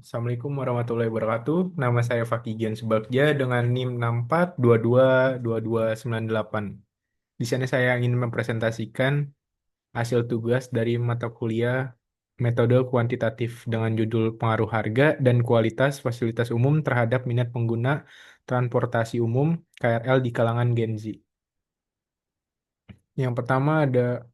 Assalamualaikum warahmatullahi wabarakatuh. Nama saya Fakigian Subagja dengan NIM 64222298. Di sini saya ingin mempresentasikan hasil tugas dari mata kuliah metode kuantitatif dengan judul Pengaruh Harga dan Kualitas Fasilitas Umum terhadap Minat Pengguna Transportasi Umum KRL di kalangan Gen Z. Yang pertama ada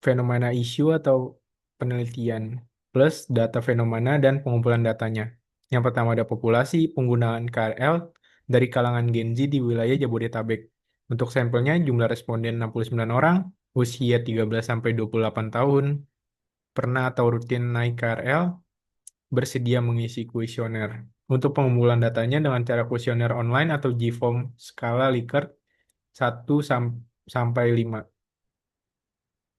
fenomena isu atau penelitian plus data fenomena dan pengumpulan datanya. Yang pertama ada populasi penggunaan KRL dari kalangan Gen Z di wilayah Jabodetabek. Untuk sampelnya jumlah responden 69 orang, usia 13 sampai 28 tahun, pernah atau rutin naik KRL, bersedia mengisi kuesioner. Untuk pengumpulan datanya dengan cara kuesioner online atau Gform skala Likert 1 sampai 5.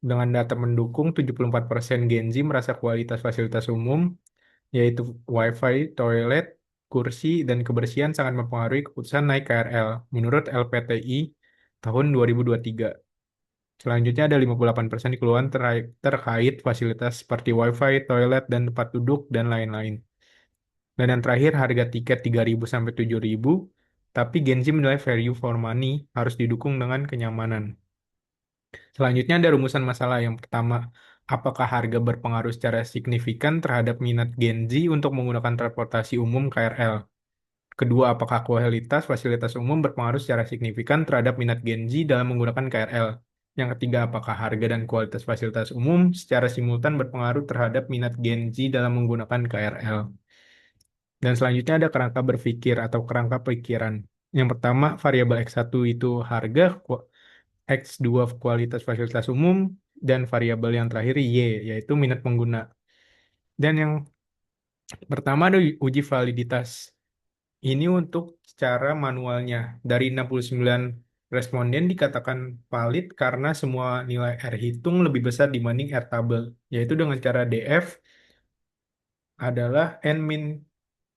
Dengan data mendukung 74% Gen Z merasa kualitas fasilitas umum, yaitu WiFi, toilet, kursi, dan kebersihan sangat mempengaruhi keputusan naik KRL, menurut LPTI tahun 2023. Selanjutnya ada 58% keluhan terkait fasilitas seperti WiFi, toilet, dan tempat duduk, dan lain-lain. Dan yang terakhir, harga tiket 3.000 sampai 7.000, tapi Gen Z menilai value for money harus didukung dengan kenyamanan. Selanjutnya ada rumusan masalah. Yang pertama, apakah harga berpengaruh secara signifikan terhadap minat Gen Z untuk menggunakan transportasi umum KRL? Kedua, apakah kualitas fasilitas umum berpengaruh secara signifikan terhadap minat Gen Z dalam menggunakan KRL? Yang ketiga, apakah harga dan kualitas fasilitas umum secara simultan berpengaruh terhadap minat Gen Z dalam menggunakan KRL? Dan selanjutnya ada kerangka berpikir atau kerangka pikiran. Yang pertama, variabel X1 itu harga, X2 kualitas fasilitas umum, dan variabel yang terakhir Y, yaitu minat pengguna. Dan yang pertama ada uji validitas. Ini untuk cara manualnya. Dari 69 responden dikatakan valid karena semua nilai R hitung lebih besar dibanding R tabel, yaitu dengan cara DF adalah N min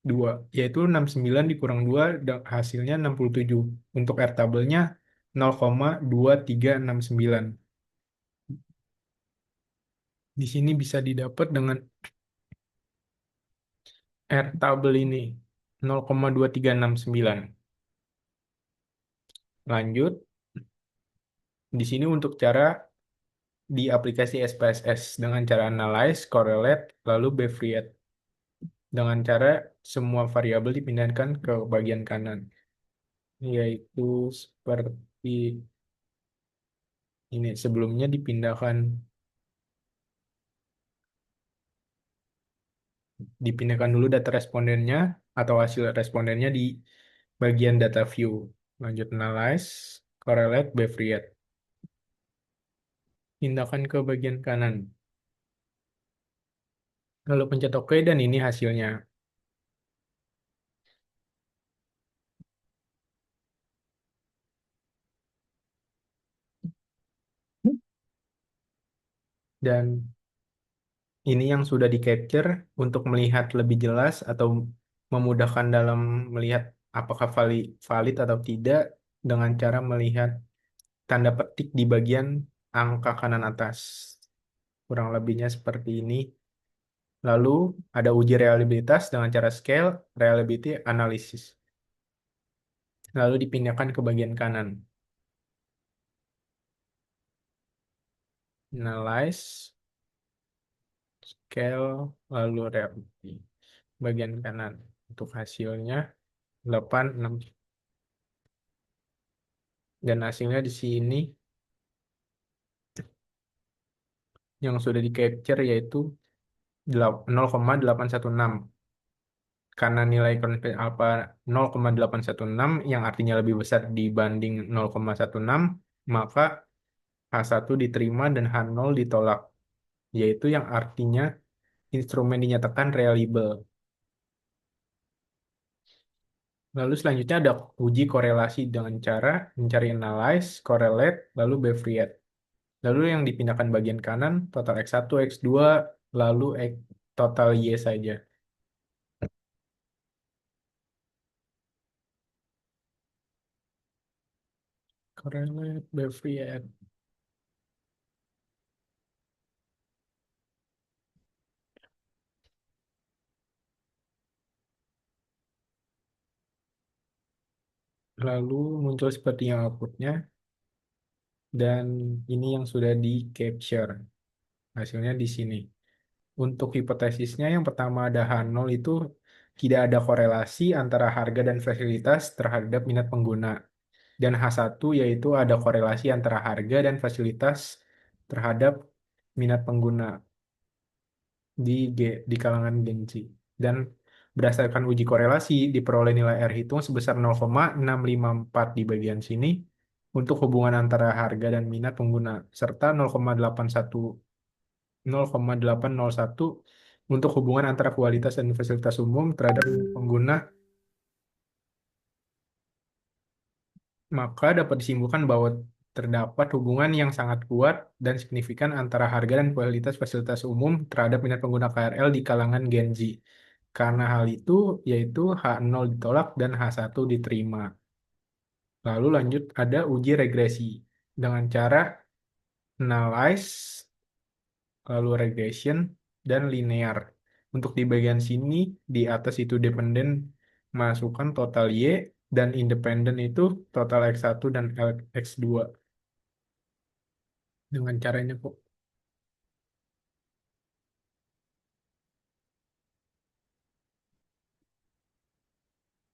2, yaitu 69 dikurang 2, hasilnya 67. Untuk R tabelnya 0,2369. Di sini bisa didapat dengan R tabel ini 0,2369. Lanjut, di sini untuk cara di aplikasi SPSS dengan cara analyze, correlate, lalu bifurcate. Dengan cara semua variabel dipindahkan ke bagian kanan, yaitu seperti ini. Sebelumnya dipindahkan dulu data respondennya atau hasil respondennya di bagian data view. Lanjut analyze, correlate, bifurcate. Pindahkan ke bagian kanan. Lalu pencet OK dan ini hasilnya. Dan ini yang sudah di capture untuk melihat lebih jelas atau memudahkan dalam melihat apakah valid atau tidak dengan cara melihat tanda petik di bagian angka kanan atas. Kurang lebihnya seperti ini. Lalu ada uji reliabilitas dengan cara scale, reliability analysis. Lalu dipindahkan ke bagian kanan. Analyze, scale, lalu reliability. Bagian kanan. Untuk hasilnya 8, 6. Dan hasilnya di sini yang sudah di capture yaitu 0,816. Karena nilai konvensi alfa 0,816 yang artinya lebih besar dibanding 0,16, maka H1 diterima dan H0 ditolak, yaitu yang artinya instrumen dinyatakan reliable. Lalu selanjutnya ada uji korelasi dengan cara mencari analyze, correlate, lalu bifurcate. Lalu yang dipindahkan bagian kanan, total X1, X2, lalu total Y saja. Correlate, bifurcate. Lalu muncul seperti yang outputnya, dan ini yang sudah di capture. Hasilnya di sini. Untuk hipotesisnya yang pertama ada H0 itu tidak ada korelasi antara harga dan fasilitas terhadap minat pengguna. Dan H1 yaitu ada korelasi antara harga dan fasilitas terhadap minat pengguna di kalangan Gen Z. Dan berdasarkan uji korelasi diperoleh nilai R hitung sebesar 0,654 di bagian sini untuk hubungan antara harga dan minat pengguna serta 0,801 untuk hubungan antara kualitas dan fasilitas umum terhadap pengguna, maka dapat disimpulkan bahwa terdapat hubungan yang sangat kuat dan signifikan antara harga dan kualitas fasilitas umum terhadap minat pengguna KRL di kalangan Gen Z. Karena hal itu, yaitu H0 ditolak dan H1 diterima. Lalu lanjut ada uji regresi dengan cara analyze, lalu regression, dan linear. Untuk di bagian sini, di atas itu dependen, masukkan total Y, dan independen itu total X1 dan X2. Dengan caranya kok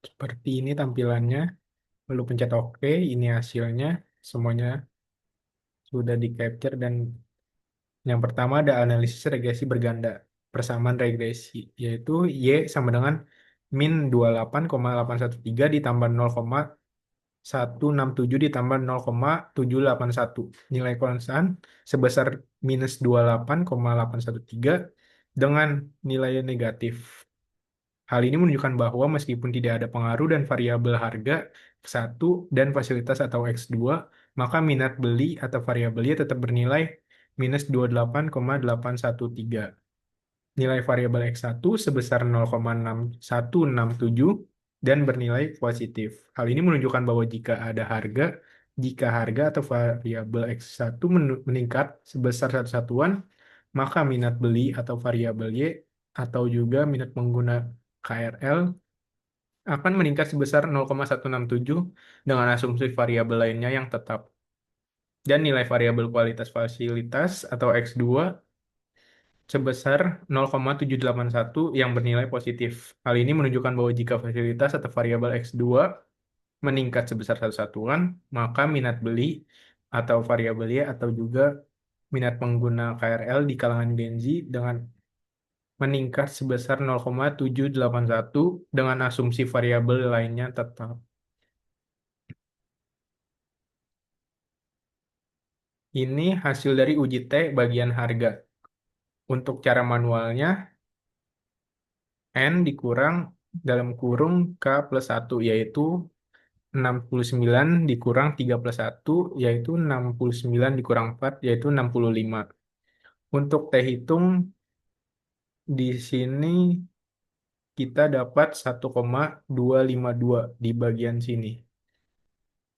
seperti ini tampilannya. Lalu pencet OK, ini hasilnya. Semuanya sudah di capture dan yang pertama ada analisis regresi berganda. Persamaan regresi, yaitu Y sama dengan min 28,813 ditambah 167 ditambah 0,781. Nilai konstan sebesar minus 28,813 dengan nilai negatif. Hal ini menunjukkan bahwa meskipun tidak ada pengaruh dan variabel harga satu dan fasilitas atau X2, maka minat beli atau variabelnya tetap bernilai minus 28,813. Nilai variabel X1 sebesar 0,6167 dan bernilai positif. Hal ini menunjukkan bahwa jika harga atau variabel X1 meningkat sebesar satu satuan, maka minat beli atau variabel Y atau juga minat pengguna KRL akan meningkat sebesar 0,167 dengan asumsi variabel lainnya yang tetap. Dan nilai variabel kualitas fasilitas atau X2 sebesar 0,781 yang bernilai positif. Hal ini menunjukkan bahwa jika fasilitas atau variabel X2 meningkat sebesar satu satuan, maka minat beli atau variabel Y atau juga minat pengguna KRL di kalangan Gen Z dengan meningkat sebesar 0,781 dengan asumsi variabel lainnya tetap. Ini hasil dari uji T bagian harga. Untuk cara manualnya, N dikurang dalam kurung K plus 1, yaitu 69 dikurang 3 plus 1, yaitu 69 dikurang 4, yaitu 65. Untuk T hitung, di sini kita dapat 1,252 di bagian sini.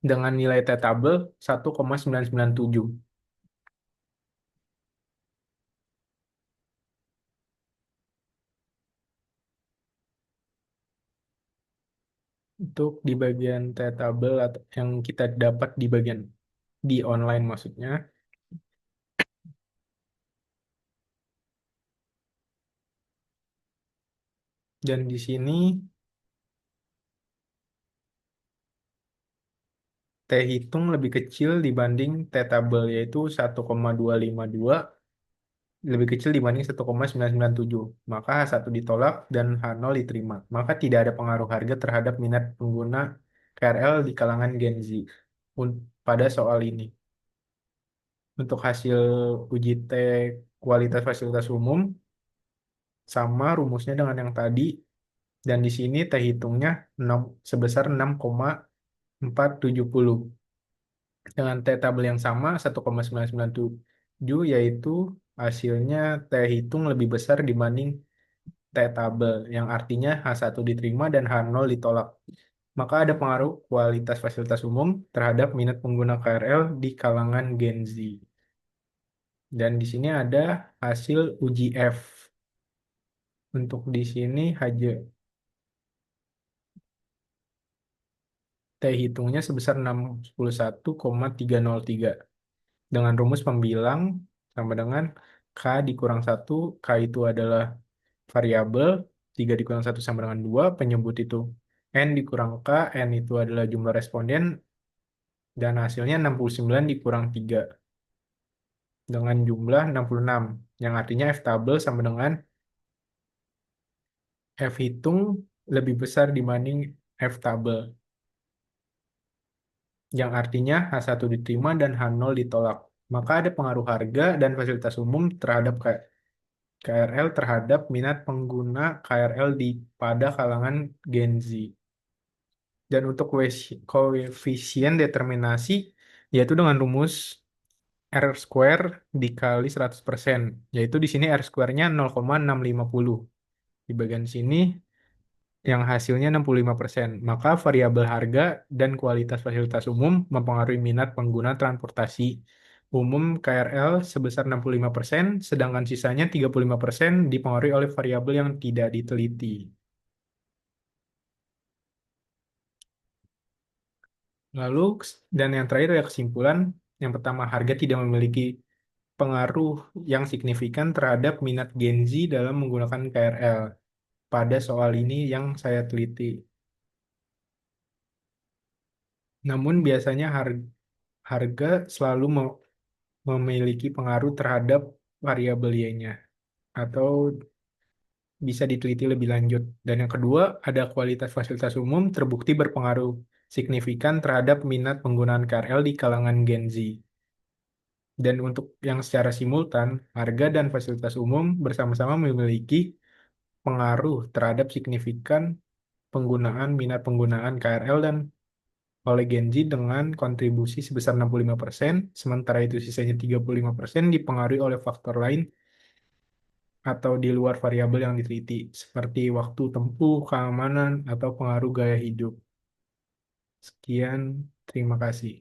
Dengan nilai T tabel 1,997. Untuk di bagian T tabel atau yang kita dapat di bagian di online maksudnya. Dan di sini T hitung lebih kecil dibanding T tabel yaitu 1,252 lebih kecil dibanding 1,997. Maka H1 ditolak dan H0 diterima. Maka tidak ada pengaruh harga terhadap minat pengguna KRL di kalangan Gen Z pada soal ini. Untuk hasil uji T kualitas fasilitas umum sama rumusnya dengan yang tadi, dan di sini T hitungnya sebesar 6,470 dengan T tabel yang sama 1,997, yaitu hasilnya T hitung lebih besar dibanding T tabel yang artinya H1 diterima dan H0 ditolak. Maka ada pengaruh kualitas fasilitas umum terhadap minat pengguna KRL di kalangan Gen Z. Dan di sini ada hasil uji F. Untuk di sini T hitungnya sebesar 61,303. Dengan rumus pembilang sama dengan K dikurang satu. K itu adalah variabel, 3 dikurang satu sama dengan 2. Penyebut itu N dikurang K, N itu adalah jumlah responden, dan hasilnya 69 dikurang 3 dengan jumlah 66, yang artinya F tabel sama dengan F hitung lebih besar dibanding F tabel, yang artinya H1 diterima dan H0 ditolak. Maka ada pengaruh harga dan fasilitas umum terhadap KRL terhadap minat pengguna KRL pada kalangan Gen Z. Dan untuk koefisien determinasi, yaitu dengan rumus R square dikali 100%, yaitu di sini R square-nya 0,650. Di bagian sini yang hasilnya 65%. Maka variabel harga dan kualitas fasilitas umum mempengaruhi minat pengguna transportasi umum KRL sebesar 65%, sedangkan sisanya 35% dipengaruhi oleh variabel yang tidak diteliti. Lalu, dan yang terakhir adalah kesimpulan. Yang pertama, harga tidak memiliki pengaruh yang signifikan terhadap minat Gen Z dalam menggunakan KRL. Pada soal ini yang saya teliti. Namun biasanya harga selalu memiliki pengaruh terhadap variabel Y-nya atau bisa diteliti lebih lanjut. Dan yang kedua, ada kualitas fasilitas umum terbukti berpengaruh signifikan terhadap minat penggunaan KRL di kalangan Gen Z. Dan untuk yang secara simultan, harga dan fasilitas umum bersama-sama memiliki pengaruh terhadap signifikan minat penggunaan KRL dan oleh Gen Z dengan kontribusi sebesar 65%, sementara itu sisanya 35% dipengaruhi oleh faktor lain atau di luar variabel yang diteliti, seperti waktu tempuh, keamanan, atau pengaruh gaya hidup. Sekian, terima kasih.